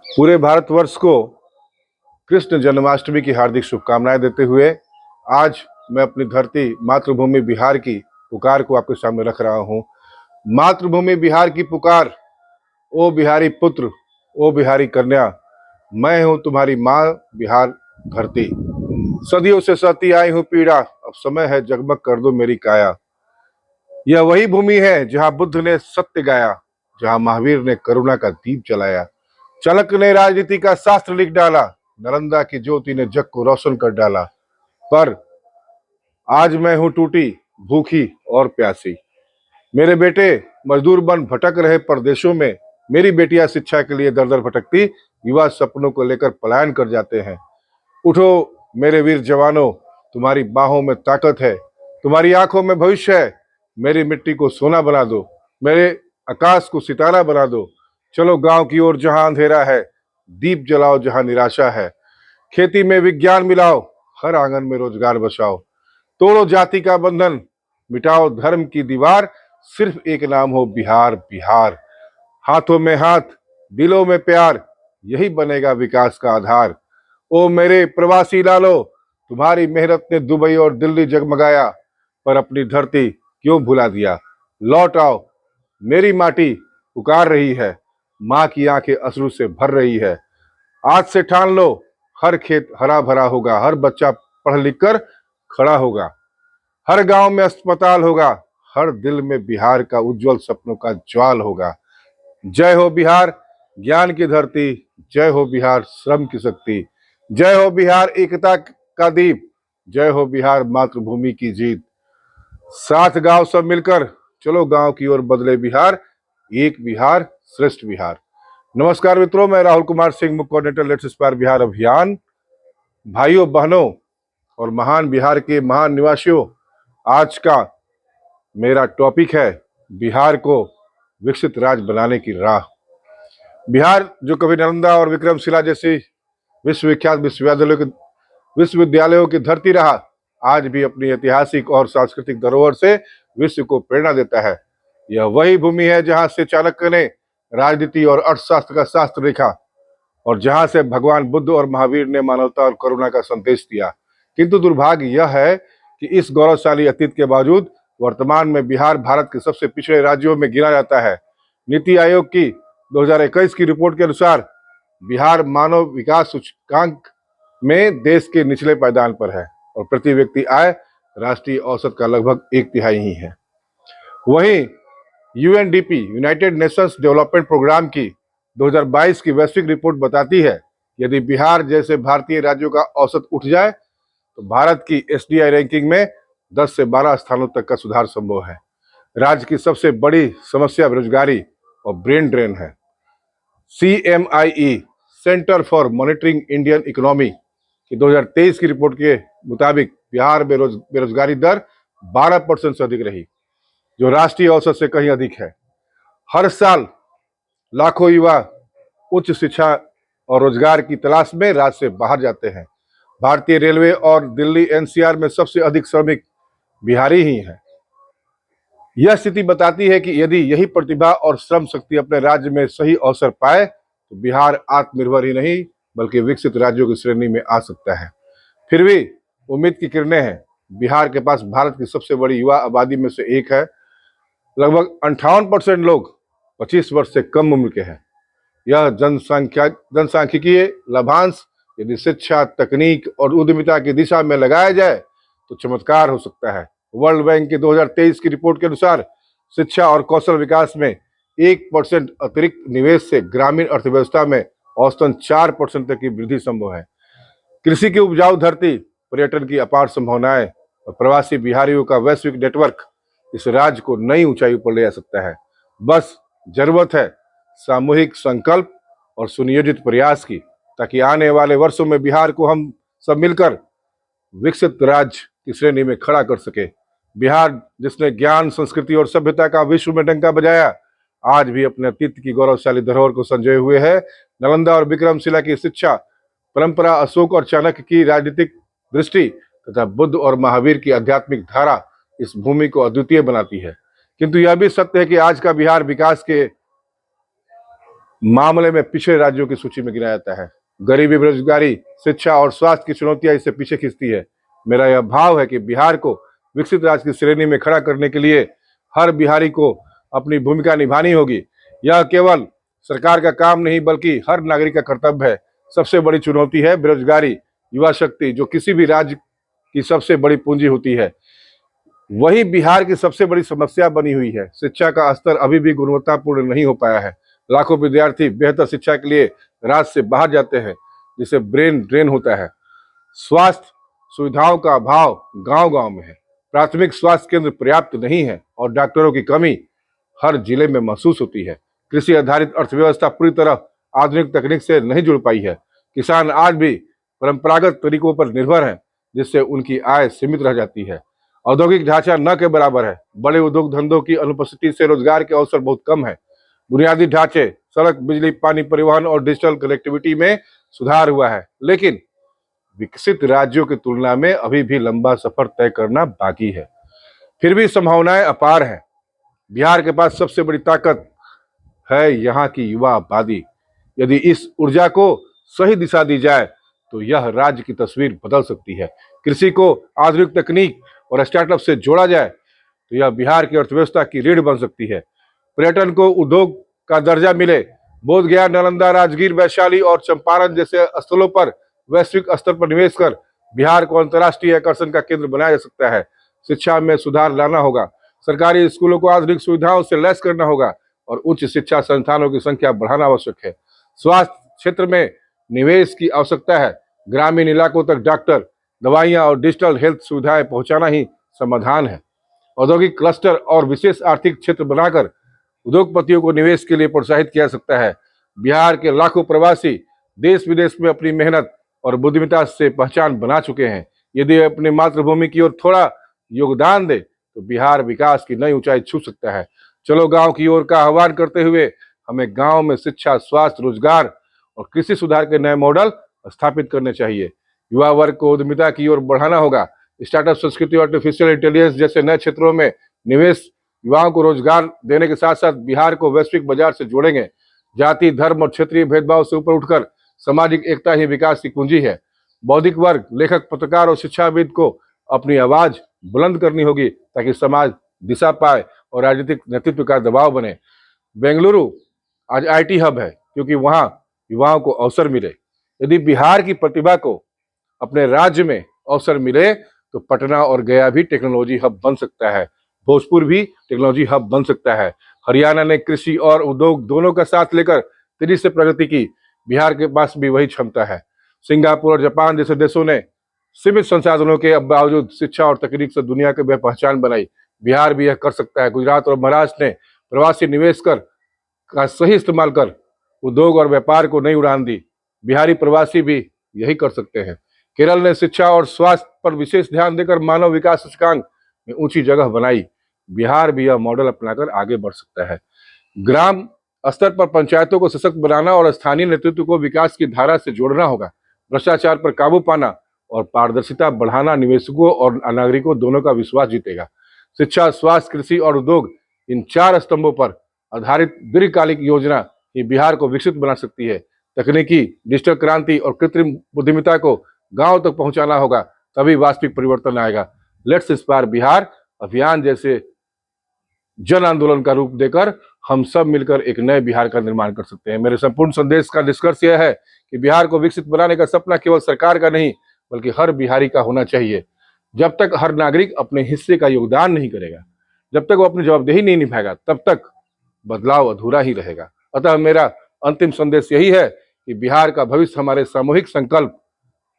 पूरे भारतवर्ष को कृष्ण जन्माष्टमी की हार्दिक शुभकामनाएं देते हुए आज मैं अपनी धरती मातृभूमि बिहार की पुकार को आपके सामने रख रहा हूं। मातृभूमि बिहार की पुकार। ओ बिहारी पुत्र, ओ बिहारी कन्या, मैं हूं तुम्हारी माँ बिहार धरती। सदियों से सहती आई हूं पीड़ा, अब समय है जगमग कर दो मेरी काया। यह वही भूमि है जहां बुद्ध ने सत्य गाया, जहां महावीर ने करुणा का दीप जलाया, चाणक्य ने राजनीति का शास्त्र लिख डाला, नालंदा की ज्योति ने जग को रोशन कर डाला। पर आज मैं हूं टूटी, भूखी और प्यासी। मेरे बेटे मजदूर बन भटक रहे परदेशों में, मेरी बेटियां शिक्षा के लिए दर दर भटकती युवा सपनों को लेकर पलायन कर जाते हैं। उठो मेरे वीर जवानों, तुम्हारी बाहों में ताकत है, तुम्हारी आंखों में भविष्य है। मेरी मिट्टी को सोना बना दो, मेरे आकाश को सितारा बना दो। चलो गांव की ओर जहां अंधेरा है, दीप जलाओ जहां निराशा है। खेती में विज्ञान मिलाओ, हर आंगन में रोजगार बसाओ। तोड़ो जाति का बंधन, मिटाओ धर्म की दीवार, सिर्फ एक नाम हो बिहार बिहार। हाथों में हाथ, दिलों में प्यार, यही बनेगा विकास का आधार। ओ मेरे प्रवासी लालो, तुम्हारी मेहनत ने दुबई और दिल्ली जगमगाया, पर अपनी धरती क्यों भुला दिया। लौट आओ, मेरी माटी पुकार रही है, माँ की आंखें अश्रु से भर रही है। आज से ठान लो, हर खेत हरा भरा होगा, हर बच्चा पढ़ लिख कर खड़ा होगा, हर गांव में अस्पताल होगा, हर दिल में बिहार का उज्जवल सपनों का ज्वाल होगा। जय हो बिहार, ज्ञान की धरती, जय हो बिहार श्रम की शक्ति, जय हो बिहार एकता का दीप, जय हो बिहार मातृभूमि की जीत। साथ गांव सब मिलकर, चलो गांव की ओर बदले बिहार, एक बिहार श्रेष्ठ बिहार। नमस्कार मित्रों, मैं राहुल कुमार सिंह, मुख्य कोऑर्डिनेटर लेट्स इंस्पायर बिहार अभियान। भाइयों बहनों और महान बिहार के महान निवासियों, आज का मेरा टॉपिक है बिहार को विकसित राज्य बनाने की राह। बिहार जो कभी नालंदा और विक्रमशिला जैसी विश्वविख्यात विश्वविद्यालयों की धरती रहा, आज भी अपनी ऐतिहासिक और सांस्कृतिक धरोहर से विश्व को प्रेरणा देता है। यह वही भूमि है जहां से चाणक्य ने राजनीति और अर्थशास्त्र का शास्त्र लिखा, और जहां से भगवान बुद्ध और महावीर ने मानवता और करुणा का संदेश दिया। किंतु दुर्भाग्य यह है कि इस गौरवशाली अतीत के बावजूद वर्तमान में बिहार भारत के सबसे पिछड़े राज्यों में गिना जाता है। नीति आयोग की 2021 की रिपोर्ट के अनुसार बिहार मानव विकास सूचकांक में देश के निचले पायदान पर है, और प्रति व्यक्ति आय राष्ट्रीय औसत का लगभग 1/3 ही है। वहीं UNDP, United Nations Development Programme की 2022 की वैश्विक रिपोर्ट बताती है, यदि बिहार जैसे भारतीय राज्यों का औसत उठ जाए तो भारत की एसडीआई रैंकिंग में 10 से 12 स्थानों तक का सुधार संभव है। राज्य की सबसे बड़ी समस्या बेरोजगारी और ब्रेन ड्रेन है। CMIE, centre for monitoring Indian economy की 2023 की रिपोर्ट के मुताबिक बिहार में बेरोजगारी दर 12% से अधिक रही, जो राष्ट्रीय औसत से कहीं अधिक है। हर साल लाखों युवा उच्च शिक्षा और रोजगार की तलाश में राज्य से बाहर जाते हैं। भारतीय रेलवे और दिल्ली एनसीआर में सबसे अधिक श्रमिक बिहारी ही हैं। यह स्थिति बताती है कि यदि यही प्रतिभा और श्रम शक्ति अपने राज्य में सही अवसर पाए तो बिहार आत्मनिर्भर ही नहीं बल्कि विकसित राज्यों की श्रेणी में आ सकता है। फिर भी उम्मीद की किरणें हैं। बिहार के पास भारत की सबसे बड़ी युवा आबादी में से एक है। लगभग 58% लोग 25 वर्ष से कम उम्र के हैं। यह जनसांख्यिकीय लाभांश यदि शिक्षा, तकनीक और उद्यमिता की दिशा में लगाया जाए तो चमत्कार हो सकता है। वर्ल्ड बैंक की 2023 की रिपोर्ट के अनुसार शिक्षा और कौशल विकास में 1% अतिरिक्त निवेश से ग्रामीण अर्थव्यवस्था में औसतन 4% तक की वृद्धि संभव है। कृषि की उपजाऊ धरती, पर्यटन की अपार संभावनाएं और प्रवासी बिहारियों का वैश्विक नेटवर्क इस राज्य को नई ऊंचाई पर ले जा सकता है। बस जरूरत है सामूहिक संकल्प और सुनियोजित प्रयास की, ताकि आने वाले वर्षों में बिहार को हम सब मिलकर विकसित राज्य की श्रेणी में खड़ा कर सके। बिहार जिसने ज्ञान, संस्कृति और सभ्यता का विश्व में डंका बजाया, आज भी अपने अतीत की गौरवशाली धरोहर को संजोए हुए है। नालंदा और विक्रमशिला की शिक्षा परंपरा, अशोक और चाणक्य की राजनीतिक दृष्टि तथा बुद्ध और महावीर की आध्यात्मिक धारा इस भूमि को अद्वितीय बनाती है। किंतु यह भी सत्य है कि आज का बिहार विकास के मामले में पिछड़े राज्यों की सूची में गिना जाता है। गरीबी, बेरोजगारी, शिक्षा और स्वास्थ्य की चुनौतियां इसे पीछे खींचती है। मेरा यह भाव है कि बिहार को विकसित राज्य की श्रेणी में खड़ा करने के लिए हर बिहारी को अपनी भूमिका निभानी होगी। यह केवल सरकार का काम नहीं बल्कि हर नागरिक का कर्तव्य है। सबसे बड़ी चुनौती है बेरोजगारी। युवा शक्ति जो किसी भी राज्य की सबसे बड़ी पूंजी होती है, वही बिहार की सबसे बड़ी समस्या बनी हुई है। शिक्षा का स्तर अभी भी गुणवत्तापूर्ण नहीं हो पाया है। लाखों विद्यार्थी बेहतर शिक्षा के लिए राज्य से बाहर जाते हैं, जिससे ब्रेन ड्रेन होता है। स्वास्थ्य सुविधाओं का अभाव गांव गांव में है। प्राथमिक स्वास्थ्य केंद्र पर्याप्त नहीं है और डॉक्टरों की कमी हर जिले में महसूस होती है। कृषि आधारित अर्थव्यवस्था पूरी तरह आधुनिक तकनीक से नहीं जुड़ पाई है। किसान आज भी परंपरागत तरीकों पर निर्भर हैं, जिससे उनकी आय सीमित रह जाती है। औद्योगिक ढांचा न के बराबर है। बड़े उद्योग धंधों की अनुपस्थिति से रोजगार के अवसर बहुत कम है। बुनियादी ढांचे, सड़क, बिजली, पानी, परिवहन और डिजिटल कनेक्टिविटी में सुधार हुआ है, लेकिन विकसित राज्यों की तुलना में अभी भी लंबा सफर तय करना बाकी है। फिर भी संभावनाएं अपार हैं। बिहार के पास सबसे बड़ी ताकत है यहाँ की युवा आबादी। यदि इस ऊर्जा को सही दिशा दी जाए तो यह राज्य की तस्वीर बदल सकती है। कृषि को आधुनिक तकनीक और स्टार्टअप से जोड़ा जाए तो यह बिहार की अर्थव्यवस्था की रीढ़ बन सकती है। पर्यटन को उद्योग का दर्जा मिले। बोधगया, नालंदा, राजगीर, वैशाली और चंपारण जैसे स्थलों पर वैश्विक स्तर पर निवेश कर बिहार को अंतर्राष्ट्रीय आकर्षण का केंद्र बनाया जा सकता है। शिक्षा में सुधार लाना होगा। सरकारी स्कूलों को आधुनिक सुविधाओं से लैस करना होगा और उच्च शिक्षा संस्थानों की संख्या बढ़ाना आवश्यक है। स्वास्थ्य क्षेत्र में निवेश की आवश्यकता है। ग्रामीण इलाकों तक डॉक्टर, दवाइयां और डिजिटल हेल्थ सुविधाएं पहुंचाना ही समाधान है। औद्योगिक क्लस्टर और विशेष आर्थिक क्षेत्र बनाकर उद्योगपतियों को निवेश के लिए प्रोत्साहित किया जा सकता है। बिहार के लाखों प्रवासी देश विदेश में अपनी मेहनत और बुद्धिमत्ता से पहचान बना चुके हैं। यदि अपनी मातृभूमि की ओर थोड़ा योगदान दे तो बिहार विकास की नई ऊंचाई छू सकता है। चलो गांव की ओर का आह्वान करते हुए हमें गांव में शिक्षा, स्वास्थ्य, रोजगार और कृषि सुधार के नए मॉडल स्थापित करने चाहिए। युवा वर्ग को उद्यमिता की ओर बढ़ाना होगा। स्टार्टअप संस्कृति, आर्टिफिशियल इंटेलिजेंस जैसे नए क्षेत्रों में निवेश युवाओं को रोजगार देने के साथ साथ बिहार को वैश्विक बाजार से जोड़ेंगे। जाति, धर्म और क्षेत्रीय भेदभाव से ऊपर उठकर सामाजिक एकता ही विकास की कुंजी है। बौद्धिक वर्ग, लेखक, पत्रकार और शिक्षाविद को अपनी आवाज बुलंद करनी होगी ताकि समाज दिशा पाए और राजनीतिक नेतृत्व का दबाव बने। बेंगलुरु आज आईटी हब है क्योंकि वहां युवाओं को अवसर मिले। यदि बिहार की प्रतिभा को अपने राज्य में अवसर मिले तो पटना और गया भी टेक्नोलॉजी हब बन सकता है। भोजपुर भी टेक्नोलॉजी हब बन सकता है। हरियाणा ने कृषि और उद्योग दोनों का साथ लेकर तेजी से प्रगति की। बिहार के पास भी वही क्षमता है। सिंगापुर और जापान जैसे देशों ने सीमित संसाधनों के बावजूद शिक्षा और तकनीक से दुनिया के पहचान बनाई। बिहार भी यह कर सकता है। गुजरात और महाराष्ट्र ने प्रवासी निवेश का सही इस्तेमाल कर उद्योग और व्यापार को नई उड़ान दी। बिहारी प्रवासी भी यही कर सकते हैं। केरल ने शिक्षा और स्वास्थ्य पर विशेष ध्यान देकर मानव विकास सूचकांक में ऊंची जगह बनाई। बिहार भी यह मॉडल अपनाकर आगे बढ़ सकता है। ग्राम स्तर पर पंचायतों को सशक्त बनाना और स्थानीय नेतृत्व को विकास की धारा से जोड़ना होगा। भ्रष्टाचार पर काबू पाना और पारदर्शिता बढ़ाना निवेशकों और नागरिकों दोनों का विश्वास जीतेगा। शिक्षा, स्वास्थ्य, कृषि और उद्योग, इन चार स्तंभों पर आधारित दीर्घकालिक योजना ही बिहार को विकसित बना सकती है। तकनीकी, डिजिटल क्रांति और कृत्रिम बुद्धिमत्ता को गांव तक पहुंचाना होगा, तभी वास्तविक परिवर्तन आएगा। लेट्स इंस्पायर बिहार अभियान जैसे जन आंदोलन का रूप देकर हम सब मिलकर एक नए बिहार का निर्माण कर सकते हैं। मेरे संपूर्ण संदेश का निष्कर्ष यह है कि बिहार को विकसित बनाने का सपना केवल सरकार का नहीं बल्कि हर बिहारी का होना चाहिए। जब तक हर नागरिक अपने हिस्से का योगदान नहीं करेगा, जब तक वो अपनी जवाबदेही नहीं निभाएगा, तब तक बदलाव अधूरा ही रहेगा। अतः मेरा अंतिम संदेश यही है कि बिहार का भविष्य हमारे सामूहिक संकल्प,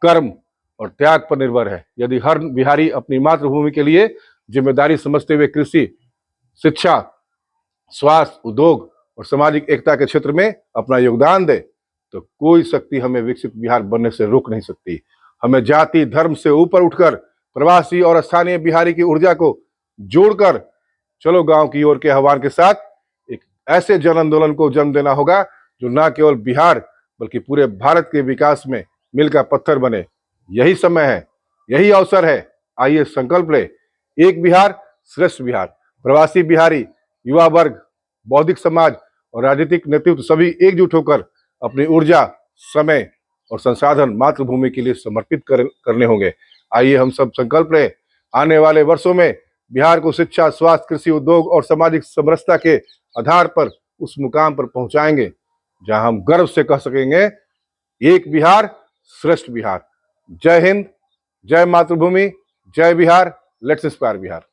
कर्म और त्याग पर निर्भर है। यदि हर बिहारी अपनी मातृभूमि के लिए जिम्मेदारी समझते हुए कृषि, शिक्षा, स्वास्थ्य, उद्योग और सामाजिक एकता के क्षेत्र में अपना योगदान दे तो कोई शक्ति हमें विकसित बिहार बनने से रोक नहीं सकती। हमें जाति, धर्म से ऊपर उठकर प्रवासी और स्थानीय बिहारी की ऊर्जा को जोड़कर चलो गांव की ओर के आह्वान के साथ एक ऐसे जन आंदोलन को जन्म देना होगा जो न केवल बिहार बल्कि पूरे भारत के विकास में मील का पत्थर बने। यही समय है, यही अवसर है। आइए संकल्प ले, एक बिहार श्रेष्ठ बिहार। प्रवासी बिहारी, युवा वर्ग, बौद्धिक समाज और राजनीतिक नेतृत्व सभी एकजुट होकर अपनी ऊर्जा, समय और संसाधन मातृभूमि के लिए समर्पित करने होंगे। आइए हम सब संकल्प लें, आने वाले वर्षों में बिहार को शिक्षा, स्वास्थ्य, कृषि, उद्योग और सामाजिक समरसता के आधार पर उस मुकाम पर पहुंचाएंगे जहां हम गर्व से कह सकेंगे, एक बिहार श्रेष्ठ बिहार। जय हिंद, जय मातृभूमि, जय बिहार। Let's inspire Bihar.